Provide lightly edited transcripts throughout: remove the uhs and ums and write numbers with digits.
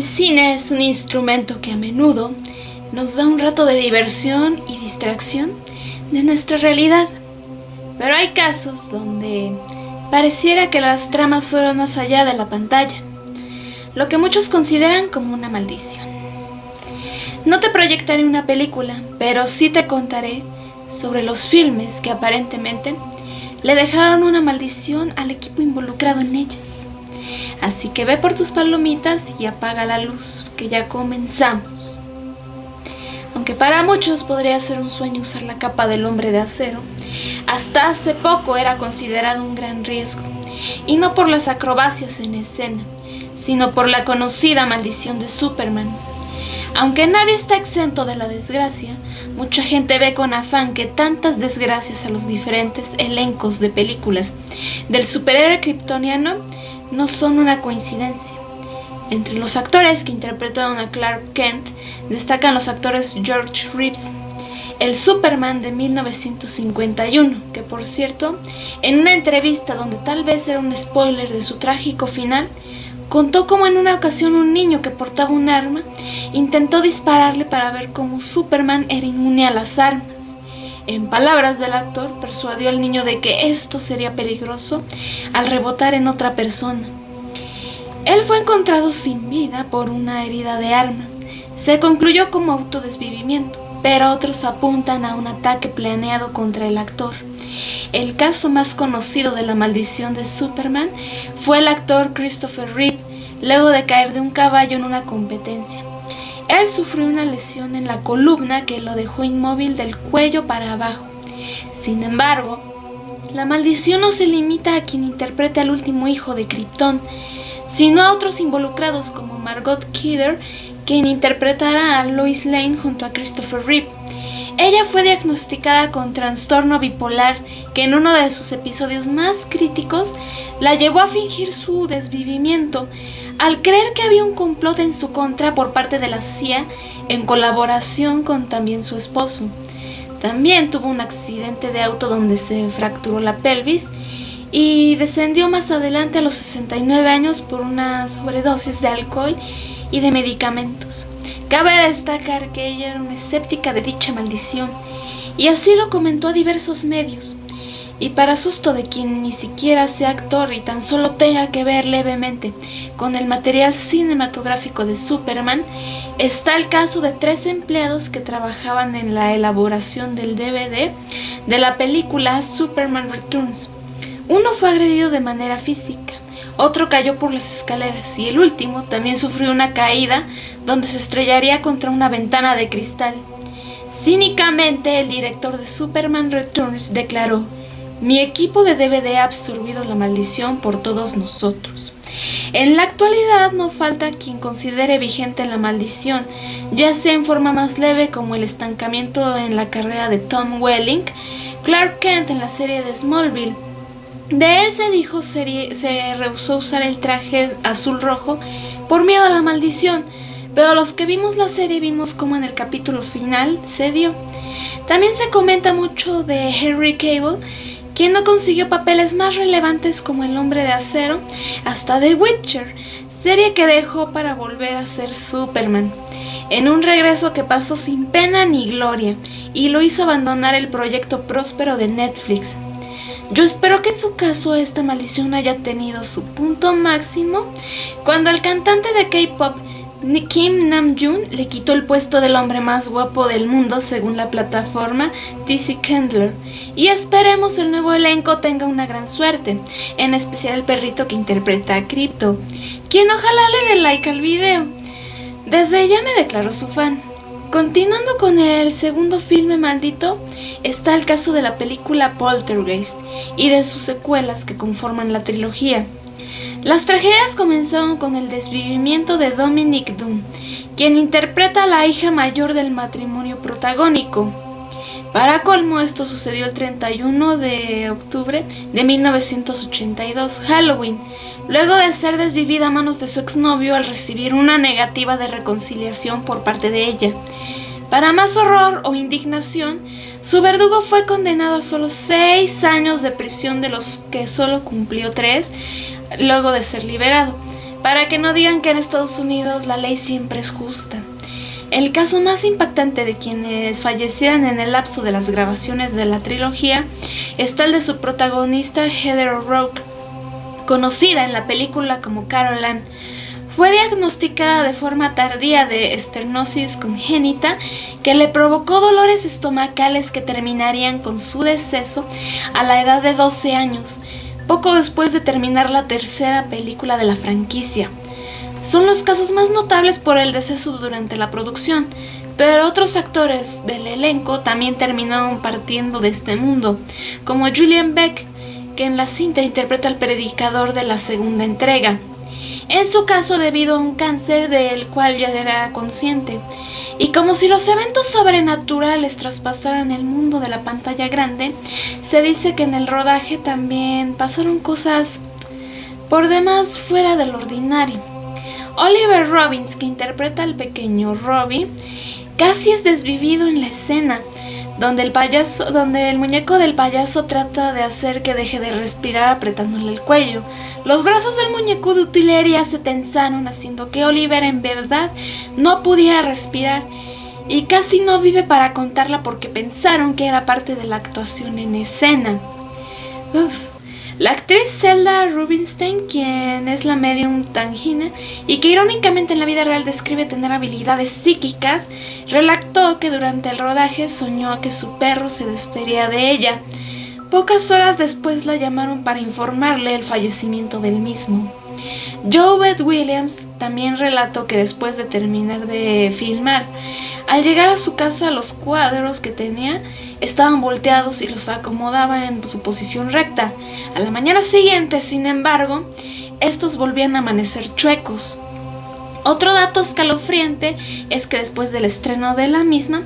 El cine es un instrumento que a menudo nos da un rato de diversión y distracción de nuestra realidad. Pero hay casos donde pareciera que las tramas fueron más allá de la pantalla, lo que muchos consideran como una maldición. No te proyectaré una película, pero sí te contaré sobre los filmes que aparentemente le dejaron una maldición al equipo involucrado en ellas. Así que ve por tus palomitas y apaga la luz, que ya comenzamos. Aunque para muchos podría ser un sueño usar la capa del hombre de acero, hasta hace poco era considerado un gran riesgo, y no por las acrobacias en escena, sino por la conocida maldición de Superman. Aunque nadie está exento de la desgracia, mucha gente ve con afán que tantas desgracias a los diferentes elencos de películas del superhéroe kryptoniano no son una coincidencia. Entre los actores que interpretaron a Clark Kent destacan los actores George Reeves, el Superman de 1951, que por cierto, en una entrevista donde tal vez era un spoiler de su trágico final, contó cómo en una ocasión un niño que portaba un arma intentó dispararle para ver cómo Superman era inmune a las armas. En palabras del actor, persuadió al niño de que esto sería peligroso al rebotar en otra persona. Él fue encontrado sin vida por una herida de arma. Se concluyó como autodesvivimiento, pero otros apuntan a un ataque planeado contra el actor. El caso más conocido de la maldición de Superman fue el actor Christopher Reeve, luego de caer de un caballo en una competencia. Él sufrió una lesión en la columna que lo dejó inmóvil del cuello para abajo. Sin embargo, la maldición no se limita a quien interprete al último hijo de Krypton, sino a otros involucrados como Margot Kidder, quien interpretará a Lois Lane junto a Christopher Reeve. Ella fue diagnosticada con trastorno bipolar, que en uno de sus episodios más críticos la llevó a fingir su desvivimiento, al creer que había un complot en su contra por parte de la CIA en colaboración con también su esposo. También tuvo un accidente de auto donde se fracturó la pelvis y descendió más adelante a los 69 años por una sobredosis de alcohol y de medicamentos. Cabe destacar que ella era una escéptica de dicha maldición, y así lo comentó a diversos medios. Y para susto de quien ni siquiera sea actor y tan solo tenga que ver levemente con el material cinematográfico de Superman, está el caso de 3 empleados que trabajaban en la elaboración del DVD de la película Superman Returns. Uno fue agredido de manera física, otro cayó por las escaleras y el último también sufrió una caída donde se estrellaría contra una ventana de cristal. Cínicamente, el director de Superman Returns declaró: "Mi equipo de DVD ha absorbido la maldición por todos nosotros". En la actualidad no falta quien considere vigente la maldición, ya sea en forma más leve como el estancamiento en la carrera de Tom Welling, Clark Kent en la serie de Smallville. De él se dijo se rehusó usar el traje azul-rojo por miedo a la maldición, pero los que vimos la serie vimos cómo en el capítulo final se dio. También se comenta mucho de Henry Cavill, quien no consiguió papeles más relevantes como El Hombre de Acero hasta The Witcher, serie que dejó para volver a ser Superman, en un regreso que pasó sin pena ni gloria y lo hizo abandonar el proyecto próspero de Netflix. Yo espero que en su caso esta maldición haya tenido su punto máximo cuando el cantante de K-pop Kim Namjoon le quitó el puesto del hombre más guapo del mundo según la plataforma TC Candler, y esperemos el nuevo elenco tenga una gran suerte, en especial el perrito que interpreta a Crypto, quien ojalá le dé like al video. Desde ya me declaro su fan. Continuando con el segundo filme maldito, está el caso de la película Poltergeist y de sus secuelas que conforman la trilogía. Las tragedias comenzaron con el desvivimiento de Dominique Dunne, quien interpreta a la hija mayor del matrimonio protagónico. Para colmo, esto sucedió el 31 de octubre de 1982, Halloween, luego de ser desvivida a manos de su exnovio al recibir una negativa de reconciliación por parte de ella. Para más horror o indignación, su verdugo fue condenado a solo 6 años de prisión, de los que solo cumplió 3 luego de ser liberado. para que no digan que en Estados Unidos la ley siempre es justa. El caso más impactante de quienes fallecieran en el lapso de las grabaciones de la trilogía está el de su protagonista Heather O'Rourke, conocida en la película como Carol Ann. Fue diagnosticada de forma tardía de estenosis congénita que le provocó dolores estomacales que terminarían con su deceso a la edad de 12 años, poco después de terminar la tercera película de la franquicia. Son los casos más notables por el deceso durante la producción, pero otros actores del elenco también terminaron partiendo de este mundo, como Julian Beck, que en la cinta interpreta al predicador de la segunda entrega. En su caso, debido a un cáncer del cual ya era consciente. Y como si los eventos sobrenaturales traspasaran el mundo de la pantalla grande, se dice que en el rodaje también pasaron cosas por demás fuera del ordinario. Oliver Robbins, que interpreta al pequeño Robbie, casi es desvivido en la escena, donde el muñeco del payaso trata de hacer que deje de respirar apretándole el cuello. Los brazos del muñeco de utilería se tensaron, haciendo que Oliver en verdad no pudiera respirar, y casi no vive para contarla porque pensaron que era parte de la actuación en escena. La actriz Zelda Rubinstein, quien es la medium Tangina y que irónicamente en la vida real describe tener habilidades psíquicas, relató que durante el rodaje soñó que su perro se despedía de ella. Pocas horas después la llamaron para informarle el fallecimiento del mismo. Joe Beth Williams también relató que después de terminar de filmar, al llegar a su casa los cuadros que tenía estaban volteados y los acomodaba en su posición recta. A la mañana siguiente, sin embargo, estos volvían a amanecer chuecos. Otro dato escalofriante es que después del estreno de la misma,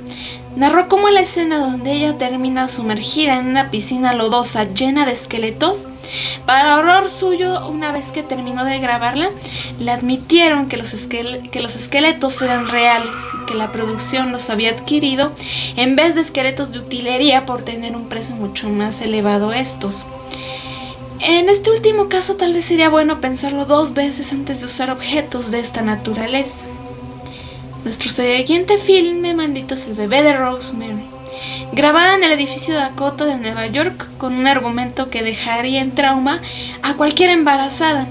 narró cómo la escena donde ella termina sumergida en una piscina lodosa llena de esqueletos, para horror suyo, una vez que terminó de grabarla, le admitieron que los esqueletos eran reales y que la producción los había adquirido en vez de esqueletos de utilería por tener un precio mucho más elevado estos. En este último caso tal vez sería bueno pensarlo 2 veces antes de usar objetos de esta naturaleza. Nuestro siguiente filme, maldito, es El bebé de Rosemary, grabada en el edificio Dakota de Nueva York con un argumento que dejaría en trauma a cualquier embarazada.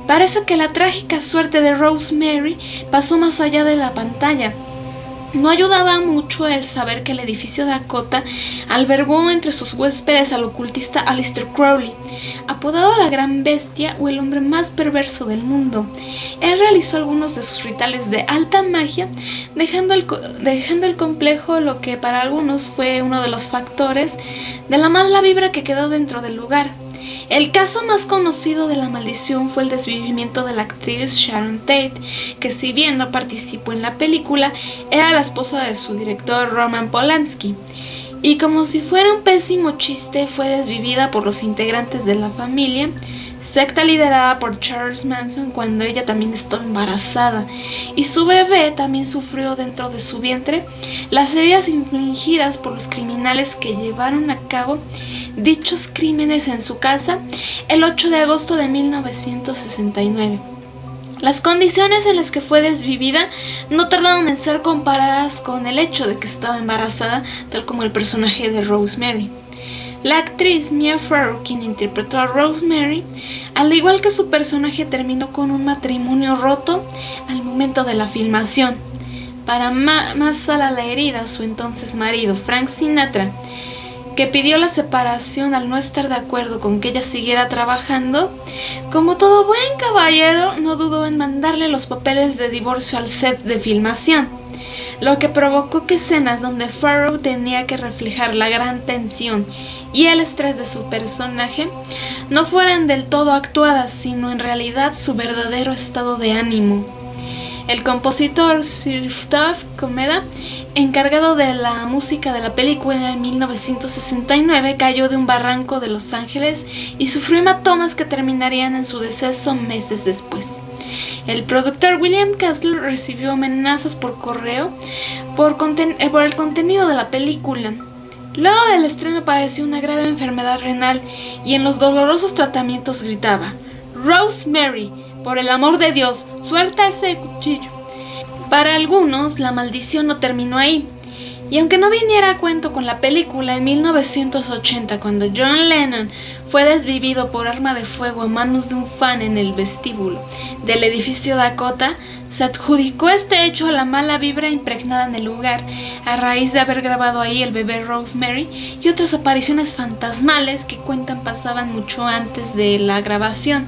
Parece que la trágica suerte de Rosemary pasó más allá de la pantalla. No ayudaba mucho el saber que el edificio Dakota albergó entre sus huéspedes al ocultista Aleister Crowley, apodado la Gran Bestia o el hombre más perverso del mundo. Él realizó algunos de sus rituales de alta magia, dejando el complejo, lo que para algunos fue uno de los factores de la mala vibra que quedó dentro del lugar. El caso más conocido de la maldición fue el desvivimiento de la actriz Sharon Tate, que si bien no participó en la película, era la esposa de su director Roman Polanski, y como si fuera un pésimo chiste fue desvivida por los integrantes de la familia, secta liderada por Charles Manson, cuando ella también estaba embarazada, y su bebé también sufrió dentro de su vientre las heridas infligidas por los criminales que llevaron a cabo dichos crímenes en su casa el 8 de agosto de 1969. Las condiciones en las que fue desvivida no tardaron en ser comparadas con el hecho de que estaba embarazada, tal como el personaje de Rosemary. La actriz Mia Farrow, quien interpretó a Rosemary, al igual que su personaje, terminó con un matrimonio roto al momento de la filmación. Para más sala la herida, su entonces marido, Frank Sinatra, que pidió la separación al no estar de acuerdo con que ella siguiera trabajando, como todo buen caballero, no dudó en mandarle los papeles de divorcio al set de filmación, lo que provocó que escenas donde Farrow tenía que reflejar la gran tensión y el estrés de su personaje no fueran del todo actuadas, sino en realidad su verdadero estado de ánimo. El compositor Sir Duff Comeda, encargado de la música de la película en 1969, cayó de un barranco de Los Ángeles y sufrió hematomas que terminarían en su deceso meses después. El productor William Castle recibió amenazas por correo por el contenido de la película. Luego del estreno padeció una grave enfermedad renal y en los dolorosos tratamientos gritaba: "Rosemary, por el amor de Dios, suelta ese cuchillo. Para algunos, la maldición no terminó ahí. Y aunque no viniera a cuento con la película, en 1980, cuando John Lennon fue desvivido por arma de fuego a manos de un fan en el vestíbulo del edificio Dakota, se adjudicó este hecho a la mala vibra impregnada en el lugar, a raíz de haber grabado ahí el bebé Rosemary y otras apariciones fantasmales que cuentan pasaban mucho antes de la grabación.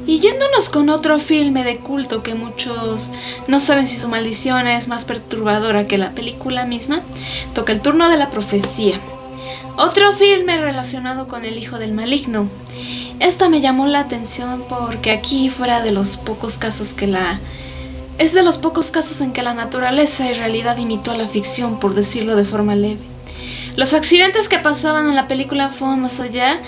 Y yéndonos con otro filme de culto que muchos no saben si su maldición es más perturbadora que la película misma, toca el turno de La Profecía. Otro filme relacionado con el hijo del maligno. Esta me llamó la atención porque aquí fuera de los pocos casos es de los pocos casos en que la naturaleza y realidad imitó a la ficción, por decirlo de forma leve. Los accidentes que pasaban en la película fueron más allá.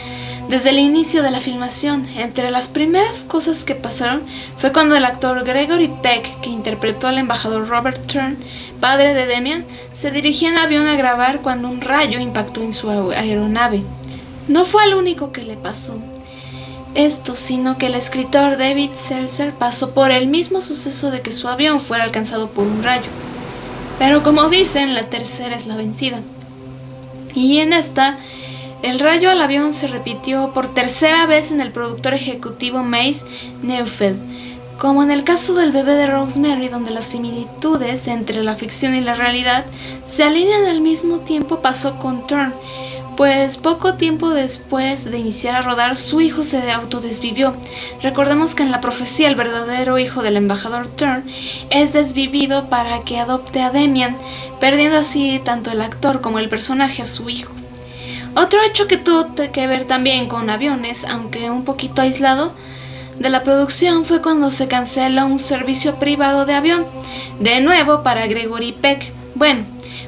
Desde el inicio de la filmación, entre las primeras cosas que pasaron fue cuando el actor Gregory Peck, que interpretó al embajador Robert Turn, padre de Demian, se dirigía en avión a grabar cuando un rayo impactó en su aeronave. No fue el único que le pasó esto, sino que el escritor David Seltzer pasó por el mismo suceso de que su avión fuera alcanzado por un rayo. Pero como dicen, la tercera es la vencida. Y en esta, el rayo al avión se repitió por tercera vez en el productor ejecutivo Mace Neufeld. Como en el caso del bebé de Rosemary, donde las similitudes entre la ficción y la realidad se alinean al mismo tiempo, pasó con Turn, pues poco tiempo después de iniciar a rodar, su hijo se autodesvivió. Recordemos que en La Profecía el verdadero hijo del embajador Turn es desvivido para que adopte a Demian, perdiendo así tanto el actor como el personaje a su hijo. Otro hecho que tuvo que ver también con aviones, aunque un poquito aislado de la producción, fue cuando se canceló un servicio privado de avión, de nuevo para Gregory Peck. Bueno,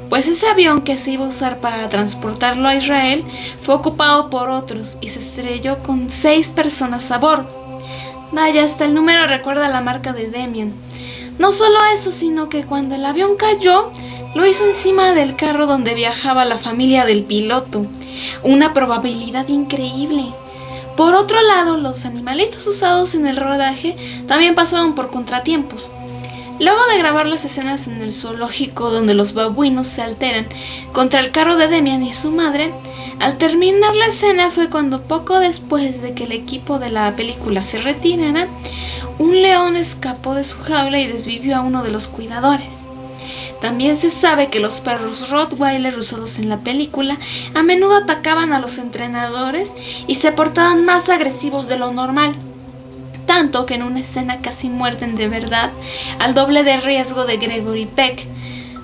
pues ese avión que se iba a usar para transportarlo a Israel fue ocupado por otros y se estrelló con 6 personas a bordo. Vaya, hasta el número recuerda la marca de Demian. No solo eso, sino que cuando el avión cayó, lo hizo encima del carro donde viajaba la familia del piloto. Una probabilidad increíble. Por otro lado, los animalitos usados en el rodaje también pasaron por contratiempos. Luego de grabar las escenas en el zoológico donde los babuinos se alteran contra el carro de Demian y su madre, al terminar la escena fue cuando poco después de que el equipo de la película se retirara, un león escapó de su jaula y desvivió a uno de los cuidadores. También se sabe que los perros Rottweiler usados en la película a menudo atacaban a los entrenadores y se portaban más agresivos de lo normal, tanto que en una escena casi muerden de verdad, al doble de riesgo de Gregory Peck.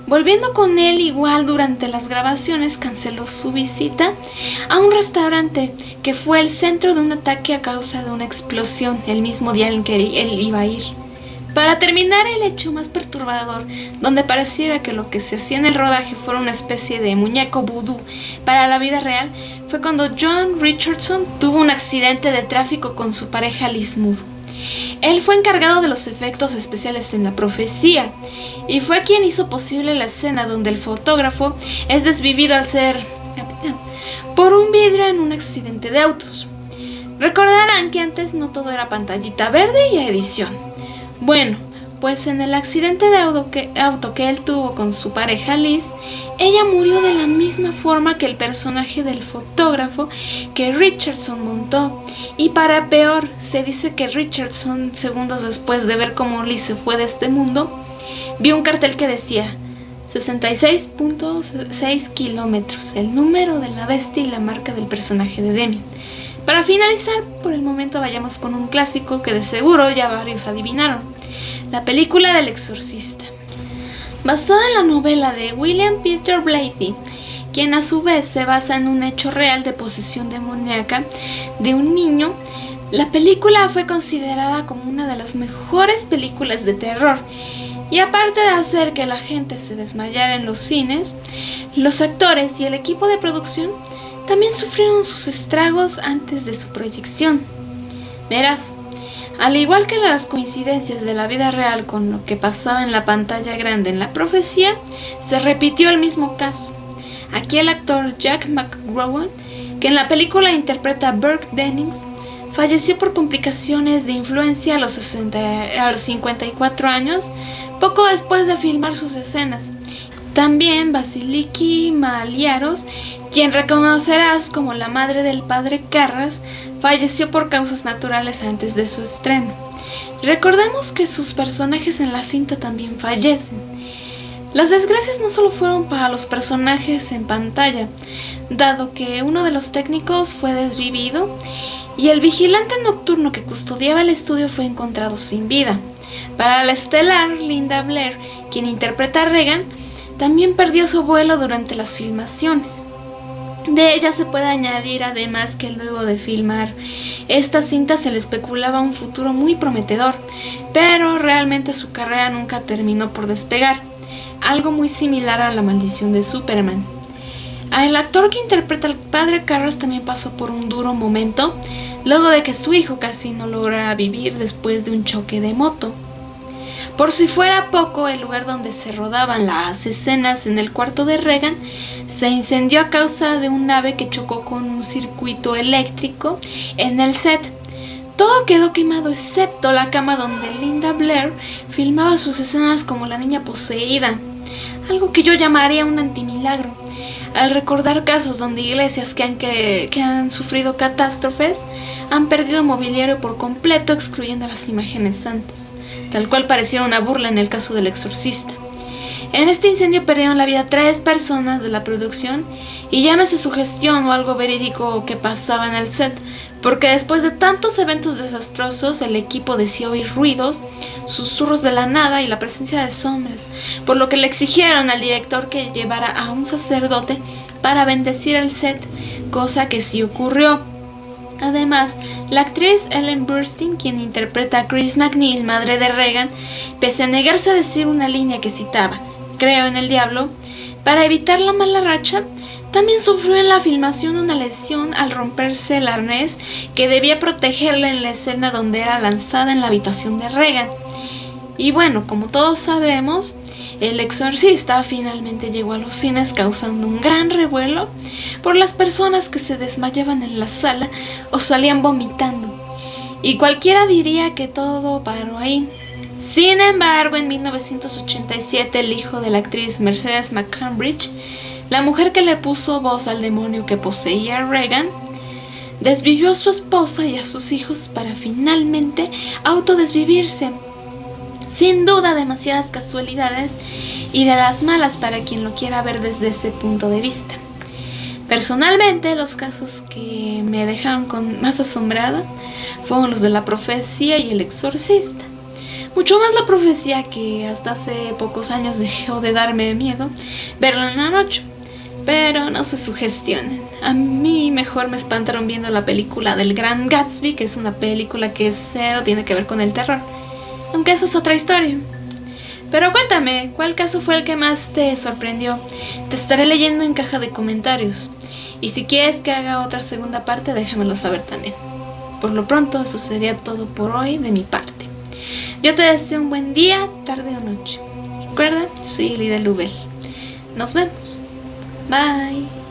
Volviendo con él, igual durante las grabaciones canceló su visita a un restaurante que fue el centro de un ataque a causa de una explosión el mismo día en que él iba a ir. Para terminar, el hecho más perturbador, donde pareciera que lo que se hacía en el rodaje fuera una especie de muñeco vudú para la vida real, fue cuando John Richardson tuvo un accidente de tráfico con su pareja Liz Moore. Él fue encargado de los efectos especiales en La Profecía y fue quien hizo posible la escena donde el fotógrafo es desvivido al ser capitán por un vidrio en un accidente de autos. Recordarán que antes no todo era pantallita verde y edición. Bueno, pues en el accidente de auto que él tuvo con su pareja Liz, ella murió de la misma forma que el personaje del fotógrafo que Richardson montó. Y para peor, se dice que Richardson, segundos después de ver cómo Liz se fue de este mundo, vio un cartel que decía 66.6 kilómetros, el número de la bestia y la marca del personaje de Demian. Para finalizar, por el momento vayamos con un clásico que de seguro ya varios adivinaron: la película del exorcista. Basada en la novela de William Peter Blatty, quien a su vez se basa en un hecho real de posesión demoníaca de un niño, la película fue considerada como una de las mejores películas de terror. Y aparte de hacer que la gente se desmayara en los cines, los actores y el equipo de producción también sufrieron sus estragos antes de su proyección. Verás, al igual que las coincidencias de la vida real con lo que pasaba en la pantalla grande en La Profecía, se repitió el mismo caso. Aquí el actor Jack McGowan, que en la película interpreta a Burke Dennings, falleció por complicaciones de influencia a los 54 años, poco después de filmar sus escenas. También Vasiliki Maliaros, quien reconocerás como la madre del padre Karras, falleció por causas naturales antes de su estreno. Recordemos que sus personajes en la cinta también fallecen. Las desgracias no solo fueron para los personajes en pantalla, dado que uno de los técnicos fue desvivido y el vigilante nocturno que custodiaba el estudio fue encontrado sin vida. Para la estelar Linda Blair, quien interpreta a Regan, también perdió su vuelo durante las filmaciones. De ella se puede añadir además que luego de filmar esta cinta se le especulaba un futuro muy prometedor, pero realmente su carrera nunca terminó por despegar, algo muy similar a La maldición de Superman. El actor que interpreta al padre Karras también pasó por un duro momento, luego de que su hijo casi no lograra vivir después de un choque de moto. Por si fuera poco, el lugar donde se rodaban las escenas en el cuarto de Regan se incendió a causa de un ave que chocó con un circuito eléctrico en el set. Todo quedó quemado excepto la cama donde Linda Blair filmaba sus escenas como la niña poseída, algo que yo llamaría un antimilagro. Al recordar casos donde iglesias que han sufrido catástrofes han perdido mobiliario por completo, excluyendo las imágenes santas, tal cual pareciera una burla en el caso del Exorcista. En este incendio perdieron la vida 3 personas de la producción, y llámese sugestión o algo verídico que pasaba en el set, porque después de tantos eventos desastrosos el equipo decía oír ruidos, susurros de la nada y la presencia de sombras, por lo que le exigieron al director que llevara a un sacerdote para bendecir el set, cosa que sí ocurrió. Además, la actriz Ellen Burstyn, quien interpreta a Chris MacNeil, madre de Regan, pese a negarse a decir una línea que citaba "creo en el diablo", para evitar la mala racha, también sufrió en la filmación una lesión al romperse el arnés que debía protegerla en la escena donde era lanzada en la habitación de Regan. Y bueno, como todos sabemos, El Exorcista finalmente llegó a los cines causando un gran revuelo por las personas que se desmayaban en la sala o salían vomitando. Y cualquiera diría que todo paró ahí. Sin embargo, en 1987 el hijo de la actriz Mercedes McCambridge, la mujer que le puso voz al demonio que poseía a Regan, desvivió a su esposa y a sus hijos para finalmente autodesvivirse. Sin duda, demasiadas casualidades y de las malas para quien lo quiera ver desde ese punto de vista. Personalmente, los casos que me dejaron más asombrada fueron los de La Profecía y El Exorcista. Mucho más La Profecía, que hasta hace pocos años dejó de darme miedo verla en la noche. Pero no se sugestionen. A mí mejor me espantaron viendo la película del Gran Gatsby, que es una película que cero tiene que ver con el terror. Aunque eso es otra historia. Pero cuéntame, ¿cuál caso fue el que más te sorprendió? Te estaré leyendo en caja de comentarios. Y si quieres que haga otra segunda parte, déjamelo saber también. Por lo pronto, eso sería todo por hoy de mi parte. Yo te deseo un buen día, tarde o noche. Recuerda, soy Elida Lubel. Nos vemos. Bye.